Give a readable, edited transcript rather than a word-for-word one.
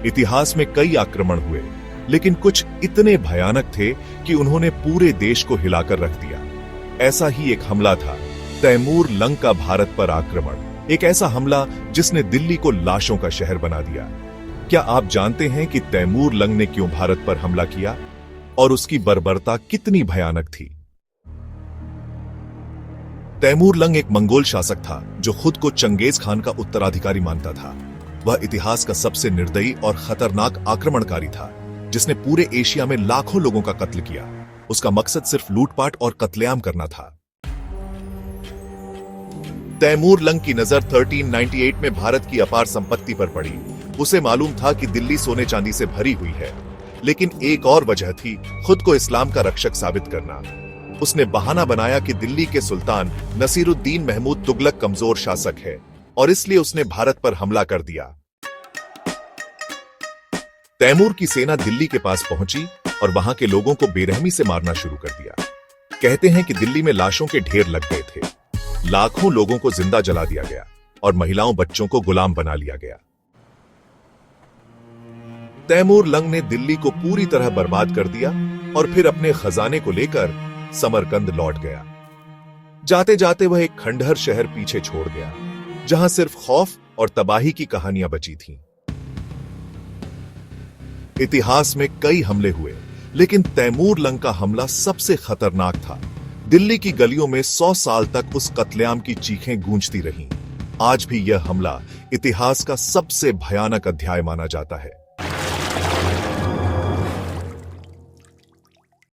इतिहास में कई आक्रमण हुए, लेकिन कुछ इतने भयानक थे कि उन्होंने पूरे देश को हिलाकर रख दिया। ऐसा ही एक हमला था तैमूर लंग का भारत पर आक्रमण, एक ऐसा हमला जिसने दिल्ली को लाशों का शहर बना दिया। क्या आप जानते हैं कि तैमूर लंग ने क्यों भारत पर हमला किया और उसकी बर्बरता कितनी भयानक थी? तैमूर लंग एक मंगोल शासक था जो खुद को चंगेज खान का उत्तराधिकारी मानता था। वह इतिहास का सबसे निर्दयी और खतरनाक आक्रमणकारी था, जिसने पूरे एशिया में लाखों लोगों का कत्ल किया। उसका मकसद सिर्फ लूटपाट और कत्लेआम करना था। तैमूर लंग की नजर 1398 में भारत की अपार संपत्ति पर पड़ी। उसे मालूम था कि दिल्ली सोने चांदी से भरी हुई है, लेकिन एक और वजह थी खुद को इस्लाम का रक्षक साबित करना। उसने बहाना बनाया कि दिल्ली के सुल्तान नसीरुद्दीन महमूद तुगलक कमजोर शासक है और इसलिए उसने भारत पर हमला कर दिया। तैमूर की सेना दिल्ली के पास पहुंची और वहां के लोगों को बेरहमी से मारना शुरू कर दिया। कहते हैं कि दिल्ली में लाशों के ढेर लग गए थे। लाखों लोगों को जिंदा जला दिया गया और महिलाओं बच्चों को गुलाम बना लिया गया। तैमूर लंग ने दिल्ली को पूरी तरह बर्बाद कर दिया और फिर अपने खजाने को लेकर समरकंद लौट गया। जाते जाते वह एक खंडहर शहर पीछे छोड़ गया, जहां सिर्फ खौफ और तबाही की कहानियां बची थीं। इतिहास में कई हमले हुए, लेकिन तैमूर लंग का हमला सबसे खतरनाक था। दिल्ली की गलियों में 100 साल तक उस कत्लेआम की चीखें गूंजती रहीं। आज भी यह हमला इतिहास का सबसे भयानक अध्याय माना जाता है।